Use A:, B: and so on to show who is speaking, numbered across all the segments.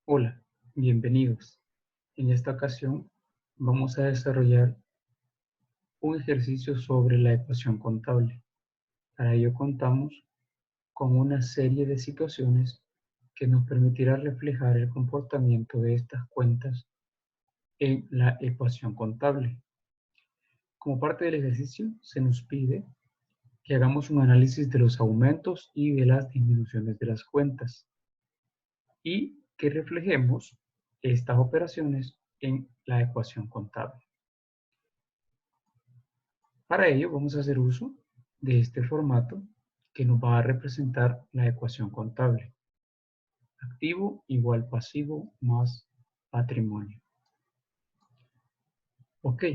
A: Hola, bienvenidos. En esta ocasión vamos a desarrollar un ejercicio sobre la ecuación contable. Para ello contamos con una serie de situaciones que nos permitirá reflejar el comportamiento de estas cuentas en la ecuación contable. Como parte del ejercicio se nos pide que hagamos un análisis de los aumentos y de las disminuciones de las cuentas y que reflejemos estas operaciones en la ecuación contable. Para ello vamos a hacer uso de este formato que nos va a representar la ecuación contable. Activo igual pasivo más patrimonio. Ok,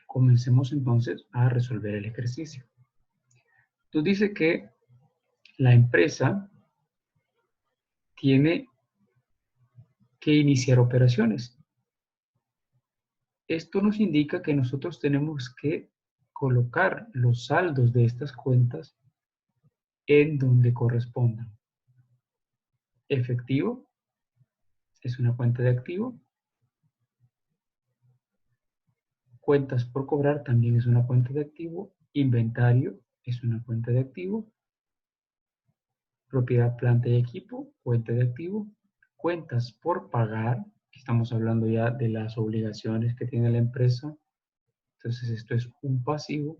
A: comencemos entonces a resolver el ejercicio. Nos dice que la empresa tiene que iniciar operaciones. Esto nos indica que nosotros tenemos que colocar los saldos de estas cuentas en donde correspondan. Efectivo es una cuenta de activo. Cuentas por cobrar también es una cuenta de activo. Inventario es una cuenta de activo. Propiedad, planta y equipo, cuenta de activo. Cuentas por pagar, estamos hablando ya de las obligaciones que tiene la empresa. Entonces esto es un pasivo.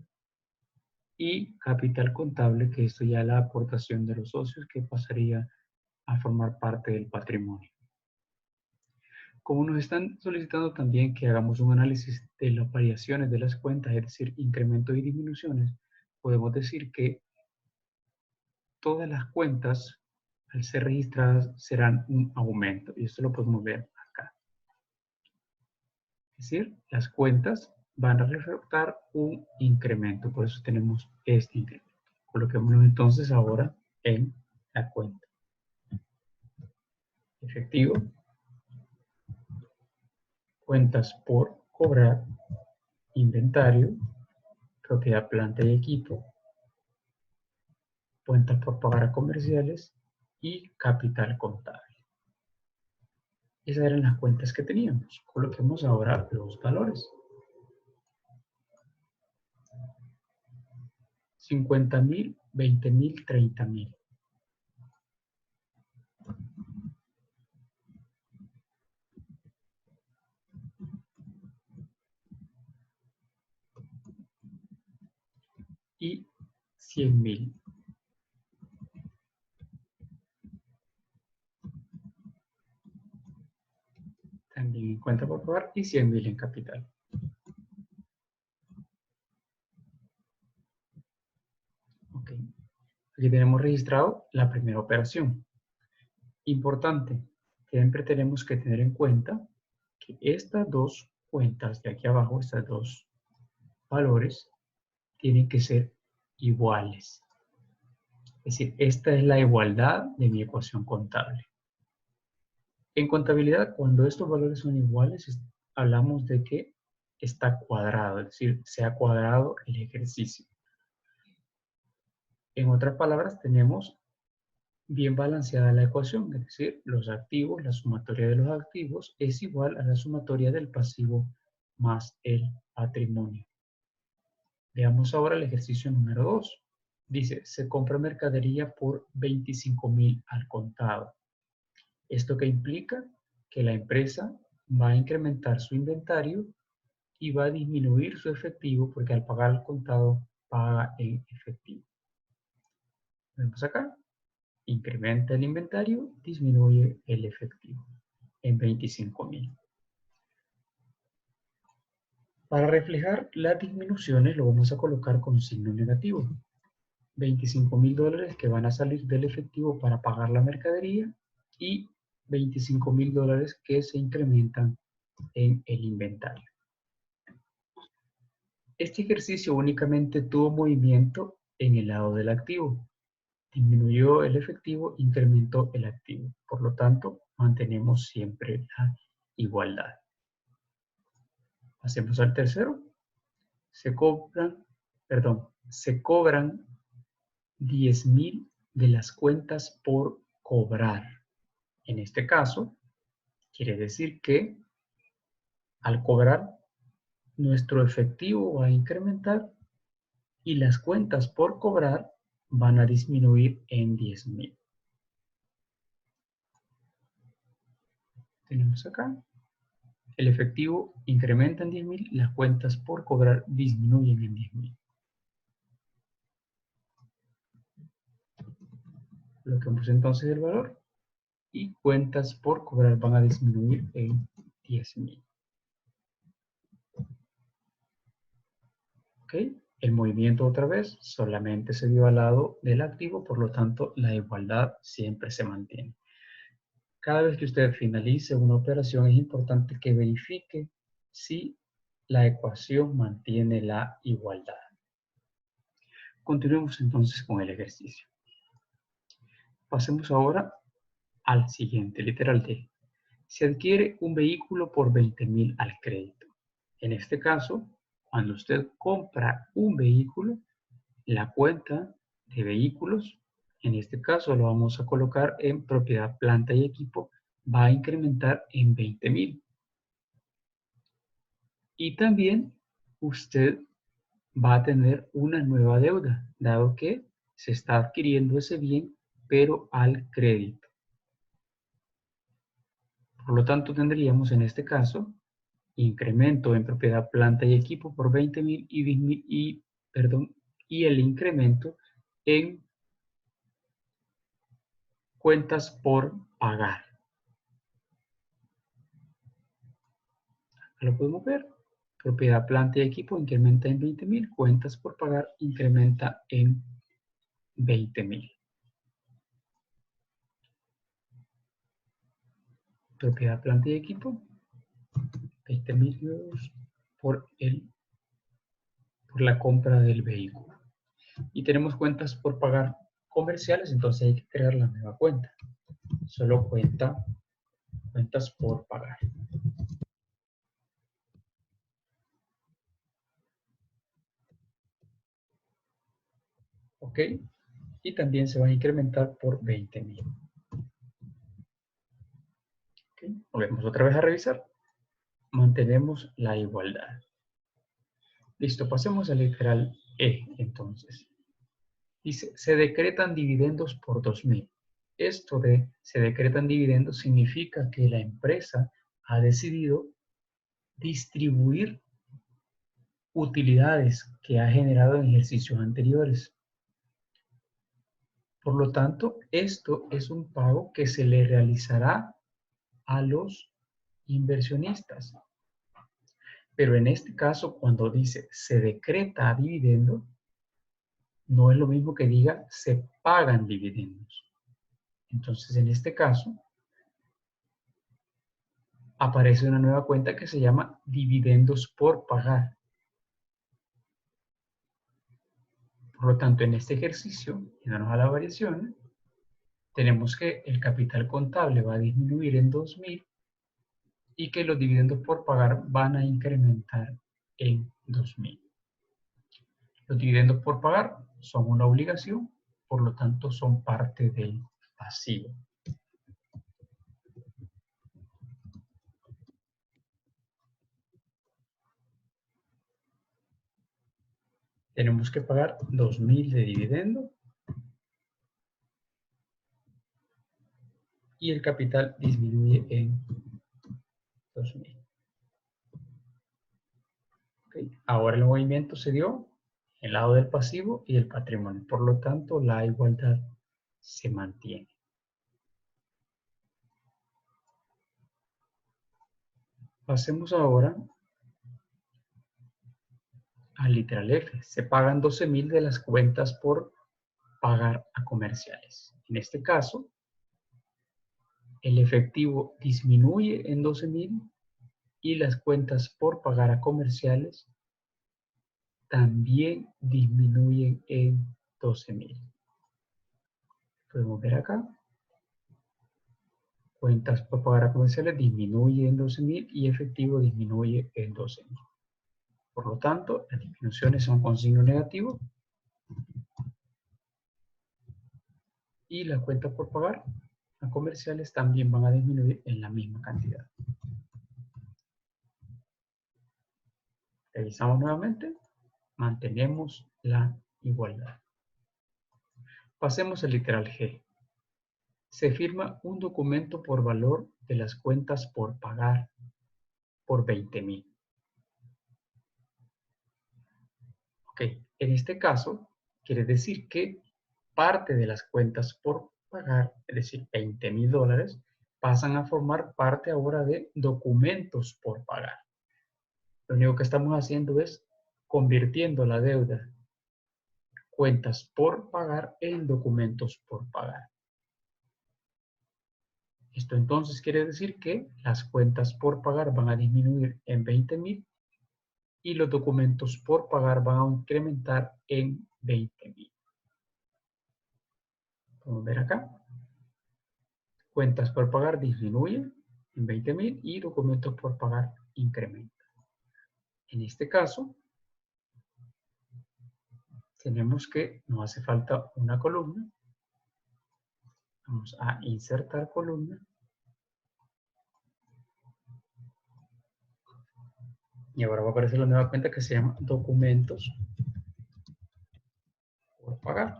A: Y capital contable, que esto ya es la aportación de los socios que pasaría a formar parte del patrimonio. Como nos están solicitando también que hagamos un análisis de las variaciones de las cuentas, es decir, incrementos y disminuciones, podemos decir que todas las cuentas, al ser registradas, serán un aumento. Y esto lo podemos ver acá. Es decir, las cuentas van a reflejar un incremento. Por eso tenemos este incremento. Coloquémonos entonces ahora en la cuenta. Efectivo. Cuentas por cobrar. Inventario. Propiedad, planta y equipo. Cuentas por pagar a comerciales y capital contable. Esas eran las cuentas que teníamos. Coloquemos ahora los valores. 50.000, 20.000, 30.000. Y 100.000. También en cuenta por pagar y 100.000 en capital. Ok. Aquí tenemos registrado la primera operación. Importante, siempre tenemos que tener en cuenta que estas dos cuentas de aquí abajo, estas dos valores, tienen que ser iguales. Es decir, esta es la igualdad de mi ecuación contable. En contabilidad, cuando estos valores son iguales, hablamos de que está cuadrado, es decir, se ha cuadrado el ejercicio. En otras palabras, tenemos bien balanceada la ecuación, es decir, los activos, la sumatoria de los activos es igual a la sumatoria del pasivo más el patrimonio. Veamos ahora el ejercicio número 2. Dice, se compra mercadería por 25.000 al contado. ¿Esto qué implica? Que la empresa va a incrementar su inventario y va a disminuir su efectivo porque al pagar al contado paga en efectivo. Vemos acá, incrementa el inventario, disminuye el efectivo en 25.000. Para reflejar las disminuciones lo vamos a colocar con signo negativo. 25.000 dólares que van a salir del efectivo para pagar la mercadería y 25.000 dólares que se incrementan en el inventario. Este ejercicio únicamente tuvo movimiento en el lado del activo. Disminuyó el efectivo, incrementó el activo. Por lo tanto, mantenemos siempre la igualdad. Pasemos al tercero. Se cobran 10.000 de las cuentas por cobrar. En este caso, Quiere decir que al cobrar, nuestro efectivo va a incrementar y las cuentas por cobrar van a disminuir en 10,000. Tenemos acá, el efectivo incrementa en 10,000, las cuentas por cobrar disminuyen en 10,000. Bloqueamos entonces el valor y cuentas por cobrar van a disminuir en 10,000. ¿Ok? El movimiento otra vez solamente se dio al lado del activo, por lo tanto la igualdad siempre se mantiene. Cada vez que usted finalice una operación es importante que verifique si la ecuación mantiene la igualdad. Continuemos entonces con el ejercicio. Pasemos ahora al siguiente, literal D. Se adquiere un vehículo por 20,000 al crédito. En este caso, cuando usted compra un vehículo, la cuenta de vehículos, en este caso lo vamos a colocar en propiedad, planta y equipo, va a incrementar en 20,000. Y también usted va a tener una nueva deuda, dado que se está adquiriendo ese bien, pero al crédito. Por lo tanto, tendríamos en este caso incremento en propiedad, planta y equipo por 20,000 y el incremento en cuentas por pagar. Lo podemos ver. Propiedad, planta y equipo incrementa en 20,000, cuentas por pagar incrementa en 20,000. Propiedad, planta y equipo, 20,000 euros por la compra del vehículo. Y tenemos cuentas por pagar comerciales, entonces hay que crear la nueva cuenta. Solo cuentas por pagar. ¿Ok? Y también se va a incrementar por 20,000. ¿Ok? Volvemos otra vez a revisar. Mantenemos la igualdad. Listo, pasemos al literal E, entonces. Dice, se decretan dividendos por 2,000. Esto de se decretan dividendos significa que la empresa ha decidido distribuir utilidades que ha generado en ejercicios anteriores. Por lo tanto, esto es un pago que se le realizará a los inversionistas. Pero en este caso, cuando dice se decreta dividendo, no es lo mismo que diga se pagan dividendos. Entonces, en este caso, aparece una nueva cuenta que se llama dividendos por pagar. Por lo tanto, en este ejercicio, yéndonos a la variación, tenemos que el capital contable va a disminuir en 2,000 y que los dividendos por pagar van a incrementar en 2,000. Los dividendos por pagar son una obligación, por lo tanto son parte del pasivo. Tenemos que pagar 2,000 de dividendo y el capital disminuye en 2,000. ¿Okay? Ahora el movimiento se dio en el lado del pasivo y el patrimonio. Por lo tanto, la igualdad se mantiene. Pasemos ahora al literal F. Se pagan 12,000 de las cuentas por pagar a comerciales. En este caso, el efectivo disminuye en 12,000 y las cuentas por pagar a comerciales también disminuyen en 12,000. Podemos ver acá. Cuentas por pagar a comerciales disminuye en 12,000 y efectivo disminuye en 12,000. Por lo tanto, las disminuciones son con signo negativo y las cuentas por pagar a comerciales también van a disminuir en la misma cantidad. Revisamos nuevamente, mantenemos la igualdad. Pasemos al literal G. Se firma un documento por valor de las cuentas por pagar por 20,000. Ok, en este caso, quiere decir que parte de las cuentas por pagar, es decir, $20,000, pasan a formar parte ahora de documentos por pagar. Lo único que estamos haciendo es convirtiendo la deuda cuentas por pagar en documentos por pagar. Esto entonces quiere decir que las cuentas por pagar van a disminuir en 20,000 y los documentos por pagar van a incrementar en 20,000. Podemos ver acá. Cuentas por pagar disminuyen en 20,000 y documentos por pagar incrementan. En este caso, tenemos que nos hace falta una columna. Vamos a insertar columna. Y ahora va a aparecer la nueva cuenta que se llama documentos por pagar.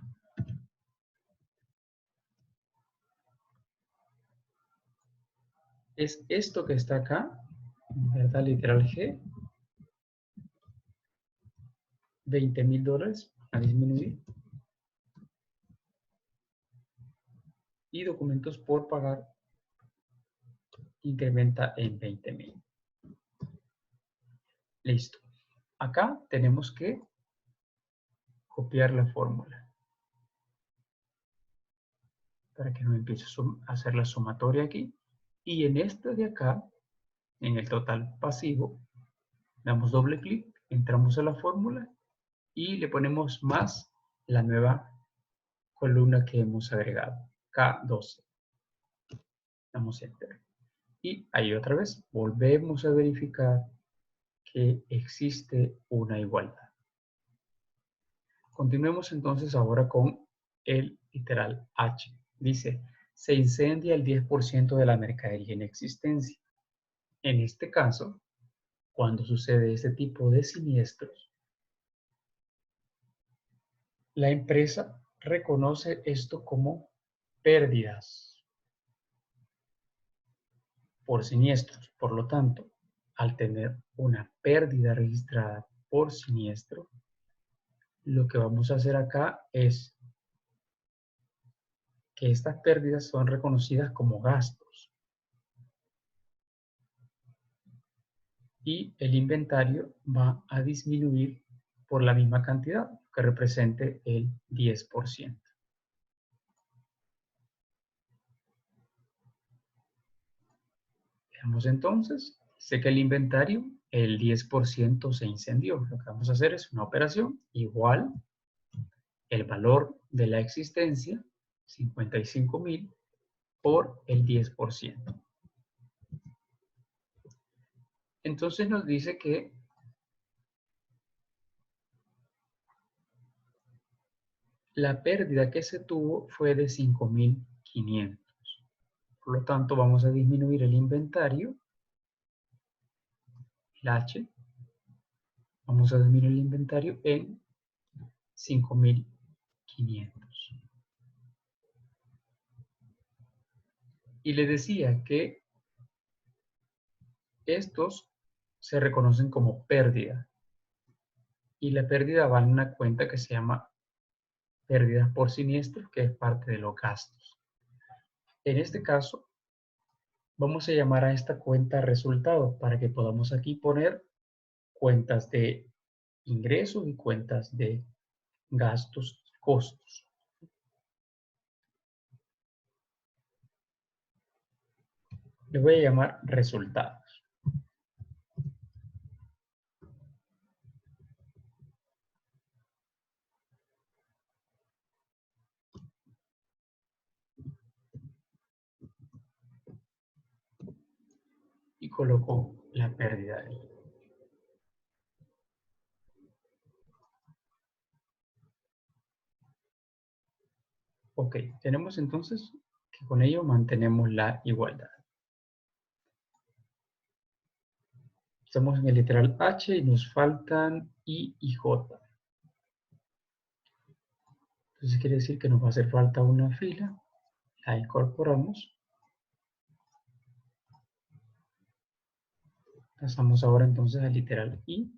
A: Es esto que está acá, ¿verdad? Literal G. $20,000 a disminuir. Y documentos por pagar incrementa en 20,000. Listo. Acá tenemos que copiar la fórmula para que no empiece a hacer la sumatoria aquí. Y en este de acá, en el total pasivo, damos doble clic, entramos a la fórmula y le ponemos más la nueva columna que hemos agregado, K12. Damos Enter. Y ahí otra vez volvemos a verificar que existe una igualdad. Continuemos entonces ahora con el literal H. Dice, se incendia el 10% de la mercadería en existencia. En este caso, cuando sucede este tipo de siniestros, la empresa reconoce esto como pérdidas por siniestros. Por lo tanto, al tener una pérdida registrada por siniestro, lo que vamos a hacer acá es que estas pérdidas son reconocidas como gastos. Y el inventario va a disminuir por la misma cantidad, que represente el 10%. Veamos entonces, sé que el inventario, el 10% se incendió. Lo que vamos a hacer es una operación igual el valor de la existencia, 55,000, por el 10%. Entonces nos dice que la pérdida que se tuvo fue de 5,500. Por lo tanto, vamos a disminuir el inventario, el H. Vamos a disminuir el inventario en 5,500. Y le decía que estos se reconocen como pérdida. Y la pérdida va en una cuenta que se llama pérdidas por siniestro, que es parte de los gastos. En este caso, vamos a llamar a esta cuenta resultado para que podamos aquí poner cuentas de ingresos y cuentas de gastos, costos. Le voy a llamar resultados. Y coloco la pérdida ahí. Ok, tenemos entonces que con ello mantenemos la igualdad. Estamos en el literal H y nos faltan I y J. Entonces quiere decir que nos va a hacer falta una fila. La incorporamos. Pasamos ahora entonces al literal I.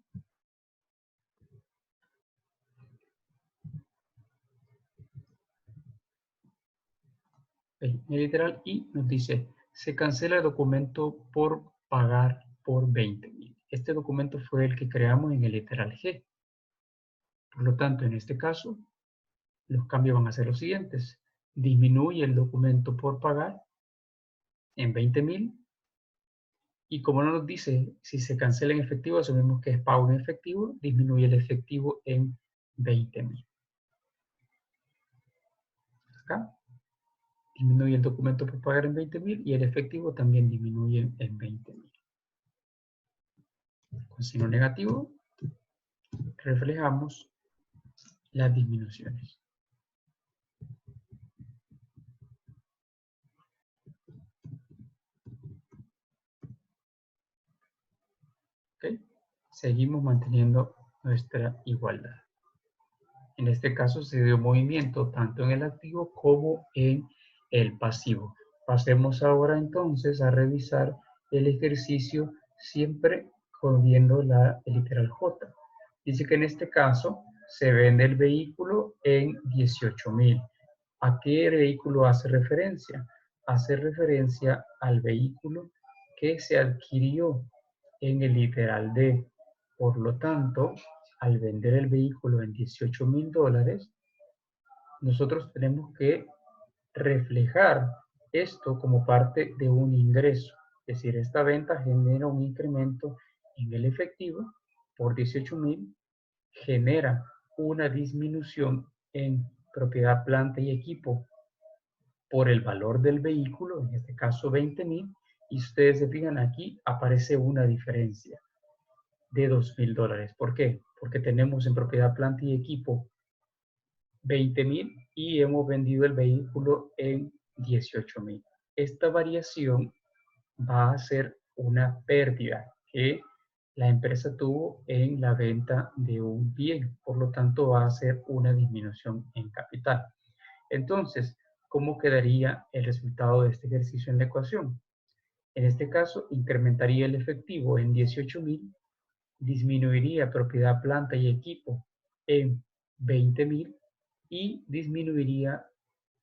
A: El literal I nos dice, se cancela el documento por pagar por 20.000. Este documento fue el que creamos en el literal G. Por lo tanto, en este caso, los cambios van a ser los siguientes. Disminuye el documento por pagar en 20.000. Y como no nos dice si se cancela en efectivo, asumimos que es pago en efectivo, disminuye el efectivo en 20.000. Acá disminuye el documento por pagar en 20.000 y el efectivo también disminuye en 20.000. Con signo negativo reflejamos las disminuciones. ¿Okay? Seguimos manteniendo nuestra igualdad. En este caso se dio movimiento tanto en el activo como en el pasivo. Pasemos ahora entonces a revisar el ejercicio siempre viendo el literal J. Dice que en este caso se vende el vehículo en 18.000. ¿A qué vehículo hace referencia? Hace referencia al vehículo que se adquirió en el literal D. Por lo tanto, al vender el vehículo en $18.000, nosotros tenemos que reflejar esto como parte de un ingreso. Es decir, esta venta genera un incremento en el efectivo por 18.000, genera una disminución en propiedad, planta y equipo por el valor del vehículo, en este caso 20.000, y ustedes se fijan aquí, aparece una diferencia de $2.000. ¿Por qué? Porque tenemos en propiedad, planta y equipo 20.000 y hemos vendido el vehículo en 18.000. Esta variación va a ser una pérdida que la empresa tuvo en la venta de un bien. Por lo tanto, va a ser una disminución en capital. Entonces, ¿cómo quedaría el resultado de este ejercicio en la ecuación? En este caso, incrementaría el efectivo en 18.000, disminuiría propiedad, planta y equipo en 20.000 y disminuiría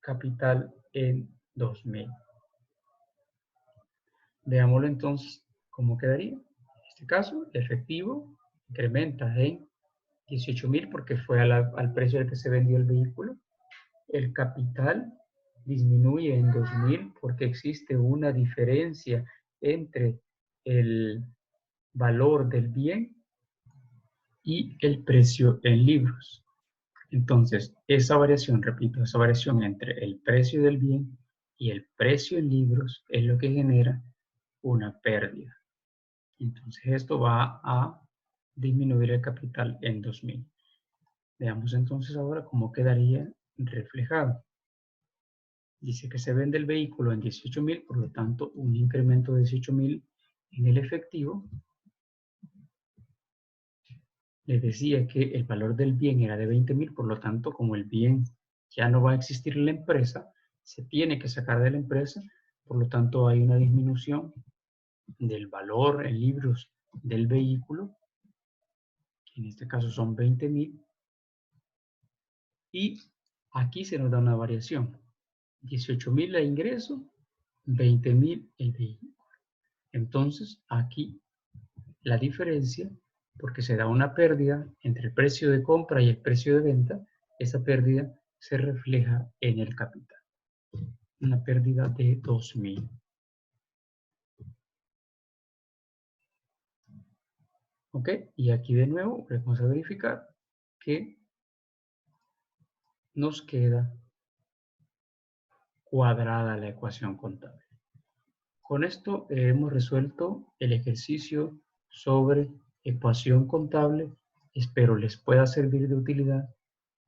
A: capital en 2.000. Veámoslo entonces cómo quedaría. En este caso, el efectivo incrementa en 18.000 porque fue al precio al que se vendió el vehículo. El capital disminuye en 2.000 porque existe una diferencia entre el valor del bien y el precio en libros. Entonces, esa variación, repito, esa variación entre el precio del bien y el precio en libros es lo que genera una pérdida. Entonces, esto va a disminuir el capital en 2.000. Veamos entonces ahora cómo quedaría reflejado. Dice que se vende el vehículo en 18.000, por lo tanto, un incremento de 18.000 en el efectivo. Les decía que el valor del bien era de 20.000, por lo tanto, como el bien ya no va a existir en la empresa, se tiene que sacar de la empresa, por lo tanto, hay una disminución del valor en libros del vehículo, que en este caso son 20.000, y aquí se nos da una variación. 18.000 el ingreso, 20.000 el vehículo. Entonces, aquí la diferencia, porque se da una pérdida entre el precio de compra y el precio de venta, esa pérdida se refleja en el capital. Una pérdida de 2.000. ¿Ok? Y aquí de nuevo vamos a verificar que nos queda cuadrada la ecuación contable. Con esto hemos resuelto el ejercicio sobre ecuación contable. Espero les pueda servir de utilidad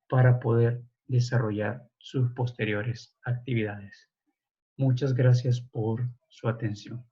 A: para poder desarrollar sus posteriores actividades. Muchas gracias por su atención.